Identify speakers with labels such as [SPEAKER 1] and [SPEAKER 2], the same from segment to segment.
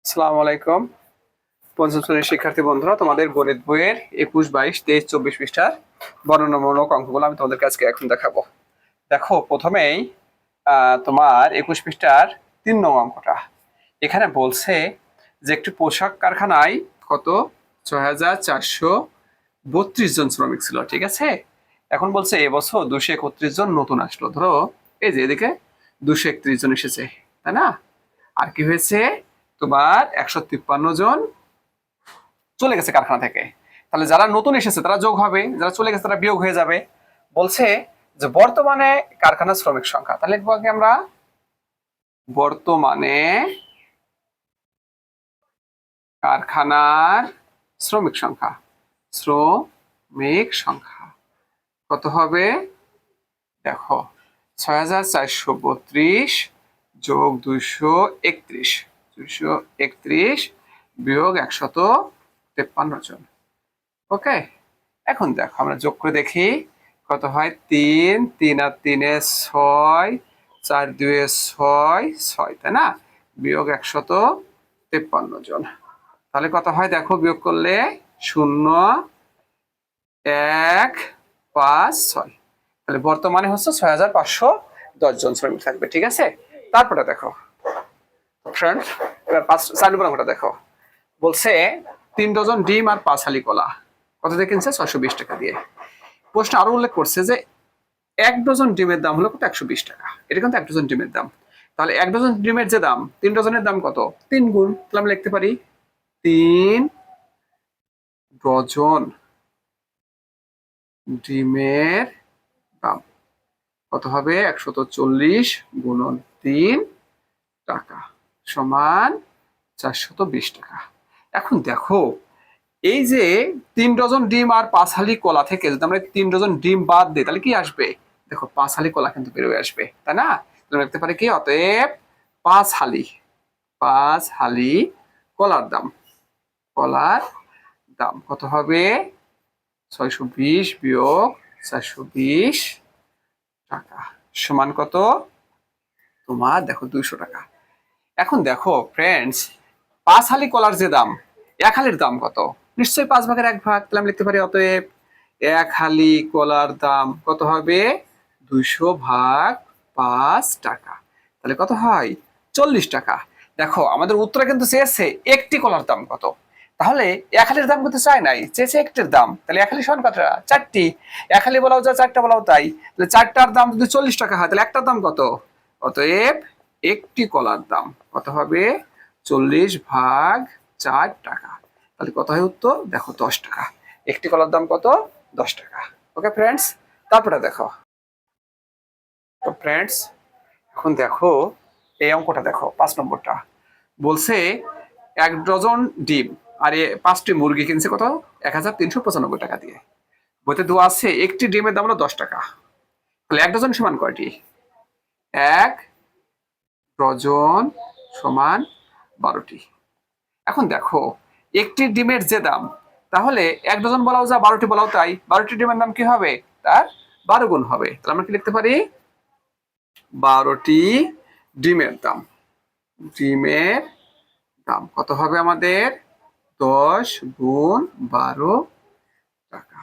[SPEAKER 1] আসসালামু আলাইকুম। পঞ্চম শ্রেণীর শিক্ষার্থী বন্ধুরা, তোমাদের গণিত বইয়ের 21, 22, 23, 24 পৃষ্ঠার বর্ণনামূলক অঙ্কগুলো আমি তোমাদেরকে আজকে এখন দেখাবো। দেখো, প্রথমেই তোমার 21 পৃষ্ঠার 3 নং অঙ্কটা। এখানে বলছে যে একটি পোশাক কারখানায় কত 6432 জন শ্রমিক ছিল, ঠিক আছে। এখন বলছে এবছর 231 জন নতুন আসলো। ধরো এই যে এদিকে 231 জন এসেছে, তাই না? আর কি হয়েছে, তোমার 153 জন চলে গেছে কারখানা থেকে। তাহলে যারা নতুন এসেছে তারা যোগ হবে, যারা চলে গেছে তারা বিয়োগ হয়ে যাবে। বলছে যে বর্তমানে কারখানার শ্রমিক সংখ্যা, তাহলে লিখবো আগে আমরা বর্তমানে কারখানার শ্রমিক সংখ্যা। শ্রমিক সংখ্যা কত হবে? দেখো 6432 যোগ 231, 231 বিয়োগ 153 জন। ওকে, এখন দেখো আমরা যোগ করে দেখি কত হয়। 3 3 আর 3 এ 6, 4 2 এ 6, 6, তাই না? বিয়োগ 153 জন। তাহলে কত হয় দেখো, বিয়োগ করলে 0 1 5 6। তাহলে বর্তমানে হচ্ছে 6510 জন শ্রমিক থাকবে, ঠিক আছে। তারপরে দেখো ফ্রেন্ড, এবার 4 নম্বর অঙ্কটা দেখো। বলছে 3 ডজন ডিম আর 5 হালি কলা কত দিয়ে কিনছে? 620 টাকা দিয়ে। প্রশ্ন আরো উল্লেখ করছে যে 1 ডজন ডিমের দাম হলো কত? 120 টাকা। এটা কিন্তু 1 ডজন ডিমের দাম। তাহলে 1 ডজন ডিমের যে দাম, 3 ডজনের দাম কত? 3 গুণ। তাহলে আমরা লিখতে পারি 3 ডজন ডিমের দাম কত হবে? 140 গুণন 3 টাকা সমান 420 টাকা। এখন দেখো, এই যে 3 ডজন ডিম আর 5 হালি কলা থেকে যদি আমরা 3 ডজন ডিম বাদ দিই তাহলে কি আসবে? দেখো 5 হালি কলা কিন্তু বেরোয় আসবে, তাই না? তাহলে লিখতে পারি কি, অতএব 5 হালি, 5 হালি কলার দাম, কলার দাম কত হবে? 620 বিয়োগ 420 টাকা সমান কত? তোমার দেখো 200 টাকা। এখন দেখো ফ্রেন্ডস, 5 হালি কলার যে দাম, 1 হালির দাম কত? নিশ্চয়ই 5 ভাগের 1 ভাগ। তাহলে আমি লিখতে পারি অতএব 1 হালি কলার দাম কত হবে? 200 ভাগ 5 টাকা। তাহলে কত হয়? 40 টাকা। দেখো আমাদের উত্তরে কিন্তু চেয়েছে একটি কলার দাম কত। তাহলে 1 হালির দাম কিন্তু চাই নাই, চেয়েছে একটির দাম। তাহলে 1 হালি সমান কত? 4টি। 1 হালি বলাও যা, 4টা বলাও তাই। তাহলে 4টার দাম যদি 40 টাকা হয় তাহলে একটার দাম কত? অতএব একটি কলার দাম কত হবে? 40 ভাগ 4 টাকা। তাহলে কত হয় উত্তর? দেখো 10 টাকা। একটি কলার দাম কত? 10 টাকা। ওকে ফ্রেন্ডস, তারপরে দেখো তো ফ্রেন্ডস, এখন দেখো এই অঙ্কটা দেখো, 5 নম্বরটা। বলছে 1 ডজন ডিম আর 5টি মুরগি কিনছে কত? 1395 টাকা দিয়ে। বইতে দেওয়া আছে একটি ডিমের দাম হলো 10 টাকা। তাহলে 1 ডজন সমান কয়টি? 1 ডজন সমান 12টি। এখন দেখো একটি ডিমের যে দাম, তাহলে 1 ডজন বলাও যা, 12টি বলাও তাই। 12টি ডিমের দাম কি হবে? তার 12 গুণ হবে। তাহলে আমরা কি লিখতে পারি? 12টি ডিমের দাম, ডিমের দাম কত হবে আমাদের? 10 গুণ 12 টাকা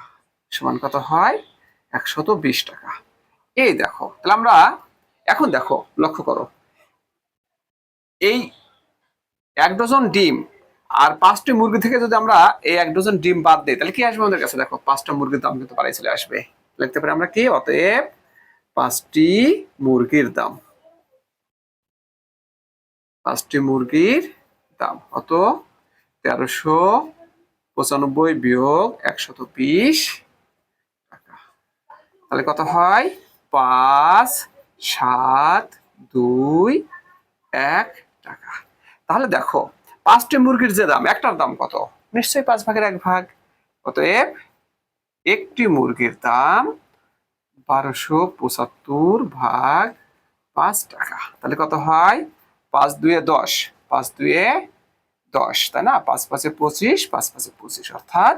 [SPEAKER 1] সমান কত হয়? 120 টাকা। এই দেখো, তাহলে আমরা এখন দেখো লক্ষ্য করো, এই 1 ডজন ডিম আর 5টি মুরগি থেকে যদি আমরা এই 1 ডজন ডিম বাদ দিই তাহলে কি আসবে আমাদের কাছে? দেখো 5টা মুরগির দাম কিন্তু বাড়াই চলে আসবে। লিখতে পারি আমরা কি? অতএব 5টি মুরগির দাম, 5টি মুরগির দাম কত? 1395 বিয়োগ 120 টাকা। তাহলে কত হয়? 5 7 2 1 টাকা। তাহলে দেখো 5টি মুরগির যে দাম, একটার দাম কত? নিশ্চয়ই 5 ভাগের 1 ভাগ। অতএব একটি মুরগির দাম 1275 ভাগ 5 টাকা। তাহলে কত হয়? 5 2 10, 5 2 10, তাই না? 5 5 25, 5 5 25, অর্থাৎ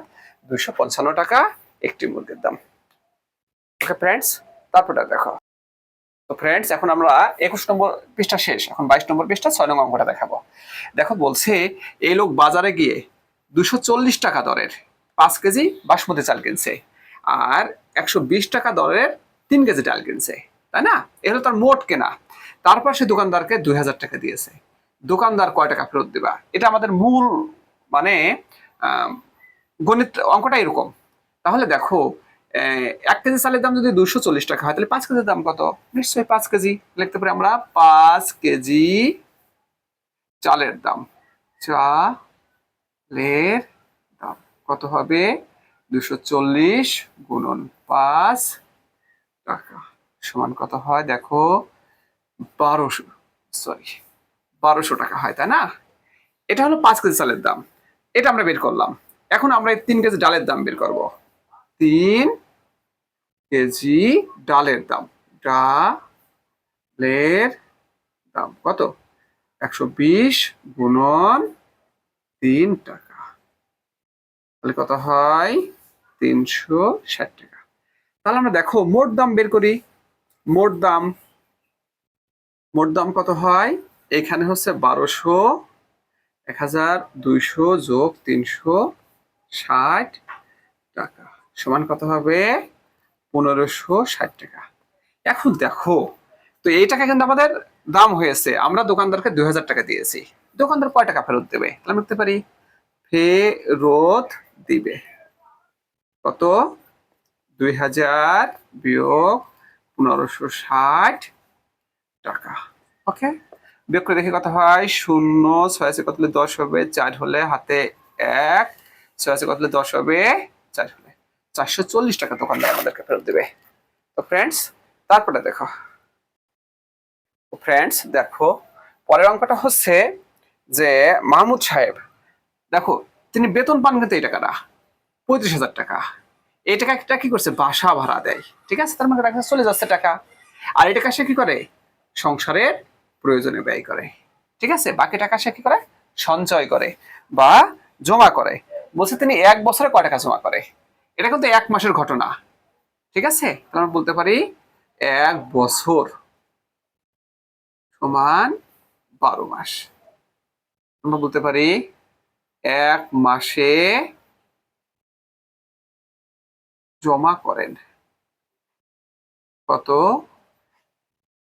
[SPEAKER 1] 255 টাকা একটি মুরগির দাম। ওকে ফ্রেন্ডস, তারপরটা দেখো। তো ফ্রেন্ডস, এখন আমরা 21 নম্বর পৃষ্ঠা শেষ, এখন 22 নম্বর পৃষ্ঠা 6 নং অঙ্কটা দেখাবো। দেখো বলছে এই লোক বাজারে গিয়ে 240 টাকা দরের 5 কেজি বাসমতি চাল কিনছে আর 120 টাকা দরের 3 কেজি ডাল কিনছে, তাই না? এ হলো তার মোট কেনা। তারপর সে দোকানদারকে 2000 টাকা দিয়েছে। দোকানদার কয় টাকা ফেরত দিবা? এটা আমাদের মূল মানে গণিত অঙ্কটা এরকম। তাহলে দেখো 1 কেজি চালের দাম যদি 240 টাকা হয়, তাহলে 5 কেজির দাম কত? নিশ্চয়ই 5 কেজি লিখতে পারি আমরা। 5 কেজি চালের দাম, চালের দাম কত হবে? 240 গুণন 5 টাকা সমান কত হয় দেখো? 1200 টাকা হয়, তাই না? এটা হলো 5 কেজি চালের দাম, এটা আমরা বের করলাম। এখন আমরা এই 3 কেজি ডালের দাম বের করব। 3 কেজি ডালের দাম, ডালের দাম কত? 120 গুণন 3 টাকা, তাহলে কত হয়? 360 টাকা। তাহলে আমরা দেখো মোট দাম বের করি। মোট দাম কত হয়? এখানে হচ্ছে 1200, 1200 যোগ 360 টাকা সমান কত হবে? 1560 টাকা। এখন দেখো, তো এই টাকা কিন্তু আমাদের দাম হয়েছে, আমরা দোকানদারকে 2000 টাকা দিয়েছি। দোকানদার কয় টাকা ফেরত দেবে? তাহলে আমি লিখতে পারি ফেরত দিবে কত? 2000 বিয়োগ 1560 টাকা। ওকে, বিয়োগ করে দেখি কত হয়। 0 6 আছে কত হলে 10 হবে, 4 হলে হাতে 1, 6 আছে কত হলে 10 হবে, 4 হলে 440 টাকা দোকানদার আমাদেরকে ফেরত দেবে। তো ফ্রেন্ডস, তারপরে দেখো পরের অঙ্কটা হচ্ছে যে মাহমুদ সাহেব, দেখো তিনি বেতন পান কিন্তু এই টাকাটা 35,000 টাকা। এই টাকাটা কি করছে? বাসা ভাড়া দেয়, ঠিক আছে? তার মানে টাকা চলে যাচ্ছে টাকা। আর এই টাকা সে কি করে? সংসারের প্রয়োজনে ব্যয় করে, ঠিক আছে? বাকি টাকা সে কি করে? সঞ্চয় করে বা জমা করে। বলছে তিনি 1 বছরে কয় টাকা জমা করে? এটা কিন্তু 1 মাসের ঘটনা, ঠিক আছে? আমরা বলতে পারি 1 বছর সমান 12 মাস। আমরা বলতে পারি 1 মাসে জমা করেন কত?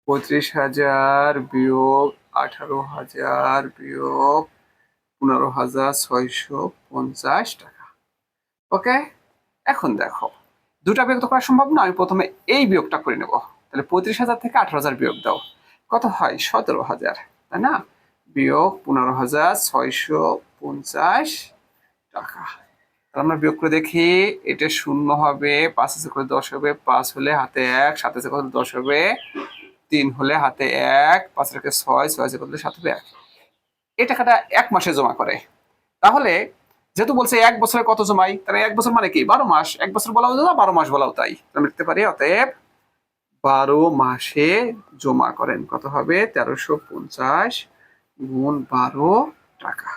[SPEAKER 1] 35,000 বিয়োগ 18,000 বিয়োগ 15,650 টাকা। ওকে, এখন দেখো দুটা বিয়োগ তো করা সম্ভব না, আমি প্রথমে এই বিয়োগটা করে নেব। তাহলে 35,000 থেকে 18,000 বিয়োগ দাও, কত হয়? 17,000, তাই না? বিয়োগ 15,650 টাকা। আমরা বিয়োগ করে দেখি, এটা 0 হবে, 5 আছে করে 10 হবে, 5 হলে হাতে 1, 7 আছে করে 10 হবে, 3 হলে হাতে 1, 5 রেখে 6, 6 আছে করে 7 হবে 1। এই টাকাটা 1 মাসে জমা করে। তাহলে যেহেতু বলছে 1 বছরে কত জমাই, তাহলে 1 বছর মানে কি? 12 মাস। 1 বছর বলাও যায়, 12 মাস বলাও তাই। আমরা লিখতে পারি অতএব 12 মাসে জমা করেন। কত হবে? 1350 গুণ 12 টাকা,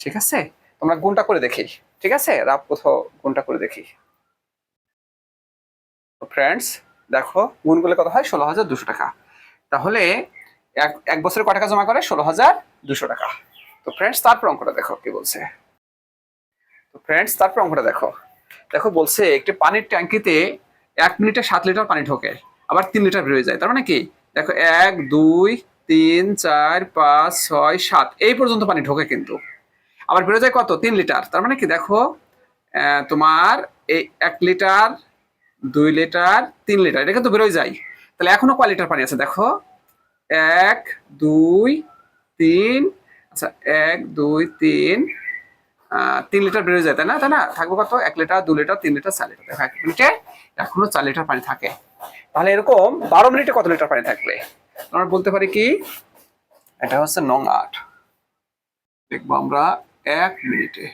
[SPEAKER 1] ঠিক আছে? তোমরা গুণটা করে দেখি, ঠিক আছে? রাফ কোথাও গুণটা করে দেখি। ফ্রেন্ডস দেখো, গুণ করলে কত হয়? 16,200 টাকা। তাহলে এক বছরে কয় টাকা জমা করে? 16,200 টাকা। তো ফ্রেন্ডস, তারপর অঙ্কটা দেখো কি বলছে। তো ফ্রেন্ডস, তারপর অঙ্কটা দেখো। দেখো বলছে একটি পানির ট্যাঙ্কিতে 1 মিনিটে 7 লিটার পানি ঢোকে, আবার 3 লিটার বের হয়ে যায়। তার মানে কি? দেখো 1 2 3 4 5 6 7 এই পর্যন্ত পানি ঢোকে, কিন্তু আবার বের হয়ে যায় কত? 3 লিটার। তার মানে কি? দেখো তোমার এই 1 লিটার 2 লিটার 3 লিটার এটা কিন্তু বের হয়ে যায়। তাহলে এখনো কয় লিটার পানি আছে? দেখো 1 2 3, আচ্ছা 1 2 3 3 লিটার বের হয়ে যায়, তাই না? থাকবে কত? 1 লিটার 2 লিটার 3 লিটার 4 লিটার। দেখো 1 মিনিটে এখনো 4 লিটার পানি থাকে। তাহলে এরকম 12 মিনিটে কত লিটার পানি থাকবে? আমরা বলতে পারি কি, এটা হচ্ছে নং 8। দেখবো আমরা 1 মিনিটে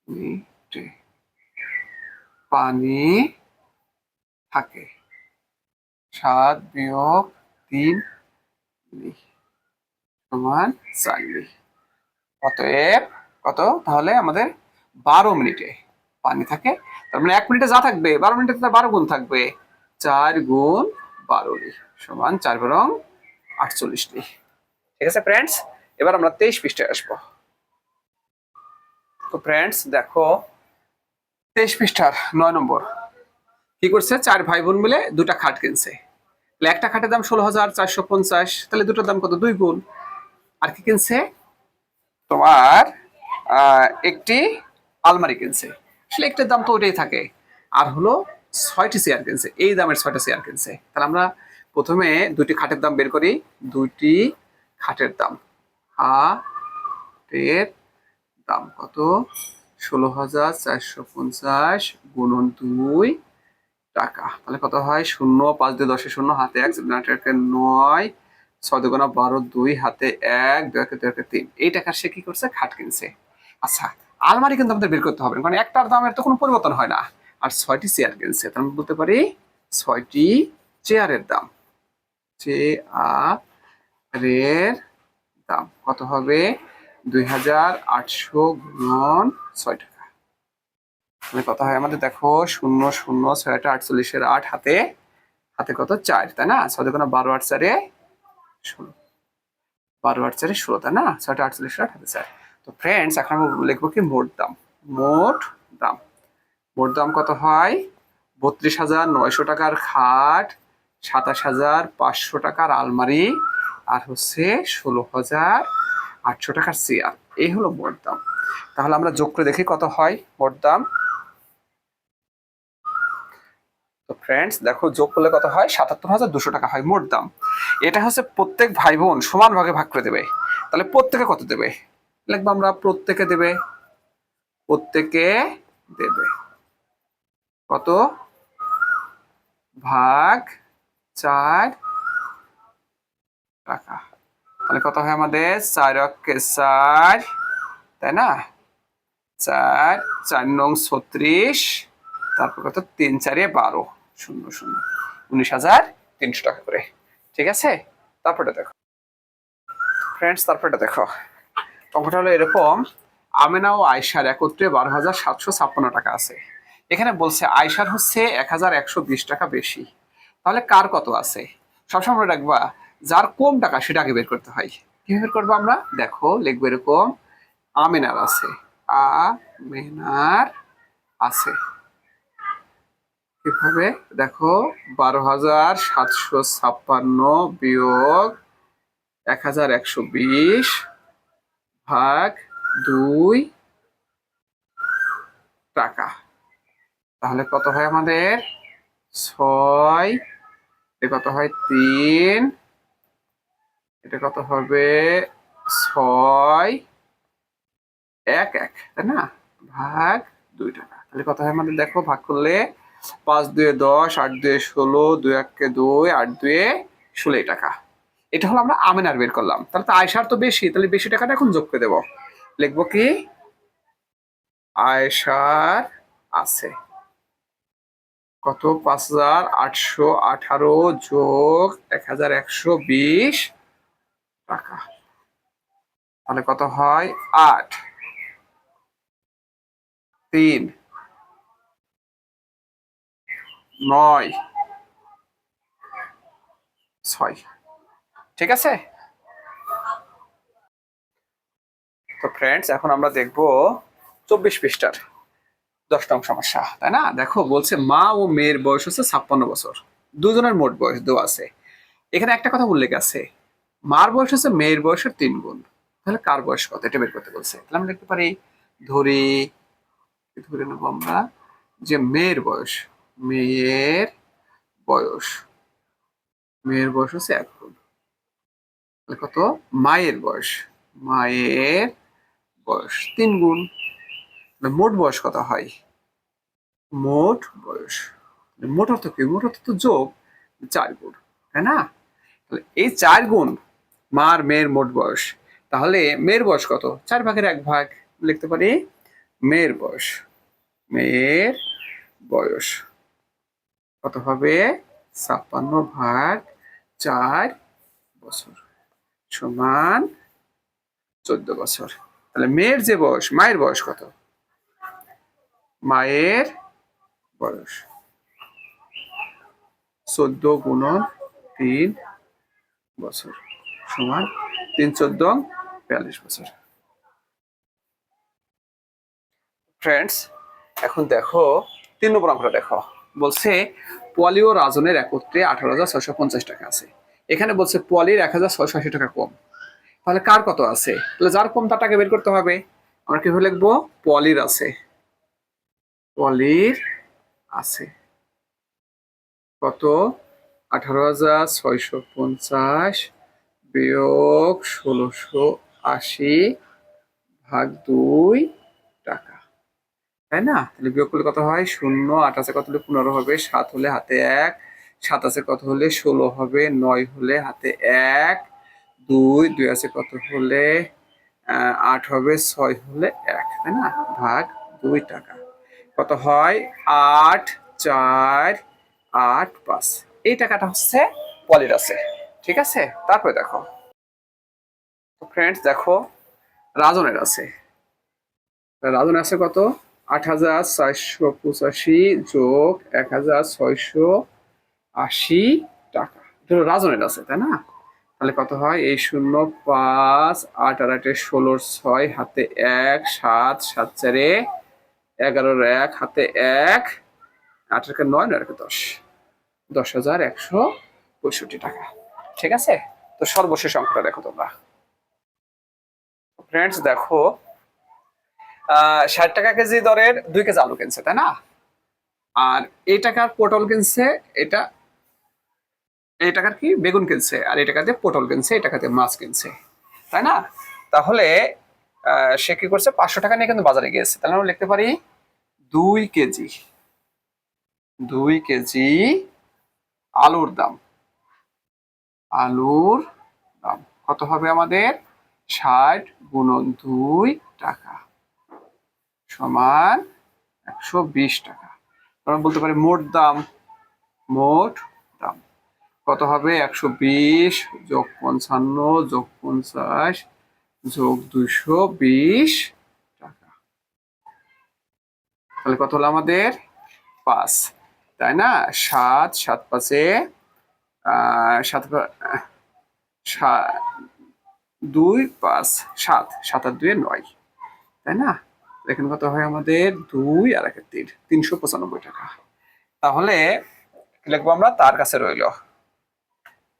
[SPEAKER 1] মিনিটে পানি থাকে 7 বিয়োগ 3 সমান 4 মিলি। অতএব কত? তাহলে আমাদের 12 মিনিটে পানি থাকে। তার মানে 1 মিনিটে যা থাকবে 12 মিনিটে তার 12 গুণ থাকবে, 4 গুণ 12 সমান 4×48। ঠিক আছে ফ্রেন্ডস, এবার আমরা 23 পৃষ্ঠায় আসবো। তো ফ্রেন্ডস দেখো 23 পৃষ্ঠার 9 নম্বর কি করছে, 4 ভাই বোন মিলে 2টা খাট কিনছে। তাহলে একটা খাটের দাম 16,450, তাহলে দুটোর দাম কত, 2 গুণ। আর কি কিনছে, তোমার একটি আলমারি কিনছে। আসলে একটার দাম তো ওইটাই থাকে। আর হলো 6টি চেয়ার কিনছে, এই দামের 6টা চেয়ার কিনছে। তাহলে আমরা প্রথমে 2টি খাটের দাম বের করি। 2টি খাটের দাম, খাটের দাম কত, 16,450 গুণন 2 টাকা। তাহলে কত হয়, 0, 5 দিয়ে 10 0, হাতে 1, 9, 6 2 12, 2 হাতে 1, 2 2 3। এই টাকার সে কি করছে, খাট কিনছে। আচ্ছা, আলমারি কিন্তু আমাদের বের করতে হবে, কারণ একটার দামের তো কোনো পরিবর্তন হয় না। আর 6টি চেয়ার কিনছে, তাহলে আমরা বলতে পারি 6টি চেয়ারের দাম, চেয়ারের দাম কত হবে, 2,800 গুণন 6 টাকা। তাহলে কত হয় আমাদের, দেখো 0 0 6টা 48 8, হাতে হাতে কত 4, তাই না। 6 2 12 8 4 16, 12 8 4 16, তাই না। 6টা 48 8, হাতে 4। তো ফ্রেন্ডস এখন আমরা লিখবো কি, মোট দাম। মোট দাম, মোট দাম কত হয়, 32,900 টাকার খাট, 27,500 টাকার আলমারি, আর হচ্ছে 16,800 টাকার চেয়ার। এই হলো মোট দাম। তাহলে আমরা যোগ করে দেখি কত হয় মোট দাম। তো ফ্রেন্ডস দেখো যোগ করলে কত হয়, 77,200 টাকা হয় মোট দাম। এটা হচ্ছে প্রত্যেক ভাই বোন সমান ভাগে ভাগ করে দেবে। তাহলে প্রত্যেকে কত দেবে, লিখবো আমরা প্রত্যেকে দেবে, প্রত্যেকে দেবে কত, ভাগ 4 টাকা। তাহলে কত হয় আমাদের, 4 অক্ষে 4, তাই না। 4 4 নং 36, তারপর কত 3 4 12 0 0, 19,300 টাকা করে। ঠিক আছে, তারপরটা দেখো ফ্রেন্ডস, তারপরটা দেখো। অঙ্কটা হলো এরকম, আমেনা ও আয়সার একত্রে 12,756 টাকা আছে। এখানে বলছে আয়সার হচ্ছে 1,120 টাকা বেশি। তাহলে কার কত আছে, সবসময় রাখবা যার কম টাকা সেটা আগে বের করতে হয়। কিভাবে বের করবো আমরা, দেখো লিখবো এরকম, আমেনার আছে, আমেনার আছে কিভাবে, দেখো 12,756 বিয়োগ 1,120 ভাগ 2 টাকা। তাহলে কত হয় আমাদের, 6, এটা কত হয় 3, এটা কত হবে 6 1 1, তাই না, ভাগ 2 টাকা। তাহলে কত হয় আমাদের, দেখো ভাগ করলে 5 2 10, 8 2 16, 2 1 2, 8 2 16 টাকা। এটা হলো আমরা আমেনার বের করলাম। তাহলে তো আয়সার তো বেশি, তাহলে বেশি টাকাটা এখন যোগ করে দেবো। লিখবো কি, আয়সার আছে কত, 5,818 যোগ 1,120 টাকা। তাহলে কত হয়, 8 3 9 6। ঠিক আছে। তো ফ্রেন্ডস এখন আমরা দেখবো 24 পৃষ্ঠার 10 নং সমস্যা, তাই না। দেখো বলছে মা ও মেয়ের বয়স হচ্ছে 56 বছর, দুজনের মোট বয়স দেওয়া আছে। এখানে একটা কথা উল্লেখ আছে, মার বয়স হচ্ছে মেয়ের বয়সের 3 গুণ। তাহলে কার বয়স কত এটা বের করতে বলছে। তাহলে আমরা লিখতে পারি, ধরি ধরে নেবো আমরা যে মেয়ের বয়স, মেয়ের বয়স, মেয়ের বয়স হচ্ছে 1 গুণ। তাহলে কত, মায়ের বয়স, মায়ের বয়স 3 গুণ। মোট বয়স কত হয়, মোট বয়স, মোট অর্থ কি, মোট অর্থ তো যোগ 4 গুণ, তাই না। তাহলে এই 4 গুণ মার মেয়ের মোট বয়স। তাহলে মেয়ের বয়স কত, 4 ভাগের 1 ভাগ, লিখতে পারি মেয়ের বয়স, মেয়ের বয়স কত হবে, 56 ভাগ 4 বছর সমান 14 বছর। তাহলে মেয়ের যে বয়স, মায়ের বয়স কত, মায়ের বয়স 14 গুণন 3 বছর সমান 3 14 42 বছর। ফ্রেন্ডস, এখন দেখো 3 নম্বর অঙ্কটা দেখো। বলছে পলি ও রাজনের একত্রে 18,650 টাকা আছে। এখানে বলছে পলির 1,680 টাকা কম। তাহলে কার কত আছে? তাহলে যার কম তার টাকা বের করতে হবে। আমরা কিভাবে লিখবো? পলির আছে, পলির আছে কত? 18,650 বিয়োগ 1,680 ভাগ 2 টাকা, তাই না? তাহলে বিয়োগ করলে কত হয়? 0, 8 আছে কত হলে 15 হবে, 7 হলে হাতে 1, 7 আছে কত হলে 16 হবে, 9 হলে হাতে 1, 2 আছে কত হলে 8 হবে, 6 হলে 1, তাই না? ভাগ 2 টাকা কত হয়? 8, 4, 8, 5। এই টাকাটা হচ্ছে পলির আছে, ঠিক আছে? তারপরে দেখো ফ্রেন্ডস, দেখো রাজনের আছে। রাজন আছে কত? 8,485 যোগ 1,680 টাকা। এটা রাজনের আছে, তাই না? তাহলে কত হয়? এই 0, 5, 8 আর 8 16, 6 হাতে 1, 7, 7 4 11, 1 হাতে 1, 8 9, 9 10, 10,165 টাকা, ঠিক আছে? তো সর্বশেষ অঙ্কটা দেখো তোমরা। ফ্রেন্ডস দেখো 60 টাকা কেজি দরের 2 কেজি আলু কিনছে, তাই না? আর এই টাকার পটল কিনছে, এটা এই টাকার কি বেগুন কিনছে, আর এই টাকাতে পটল কিনছে, এই টাকাতে মাছ কিনছে, তাই না? তাহলে সে কি করছে? 500 টাকা নিয়ে কিন্তু বাজারে গিয়েছে। তাহলে আমরা লিখতে পারি 2 কেজি আলুর দাম, আলুর দাম কত হবে আমাদের? 60 গুণন 2 টাকা সমান 120 টাকা। আমরা বলতে পারি মোট দাম কত হবে? 120 যোগ 55 যোগ 50 যোগ 220 টাকা। তাহলে কত হলো আমাদের? 5, তাই না? 7, 7 5 7 2 5 7, 7 আর 2 9, তাই না? এখানে কত হয় আমাদের? 2 আর 1 3, 395 টাকা। তাহলে লিখবো আমরা তার কাছে রইল,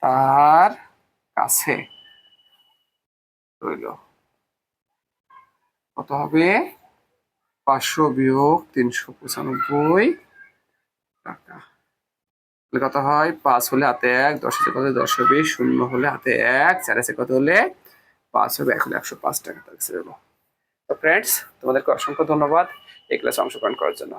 [SPEAKER 1] তার কাছে রইল কত হবে? 500 বিয়োগ 395 টাকা। কত হয়? 5 হলে হাতে 1, 10 আছে কত? 10 হবে, 0 হলে হাতে 1, 4 আছে কত হলে 5 হবে, 1 হলে 105 টাকা। তো ফ্রেন্ডস, তোমাদেরকে অসংখ্য ধন্যবাদ এই ক্লাসে অংশগ্রহণ করার জন্য।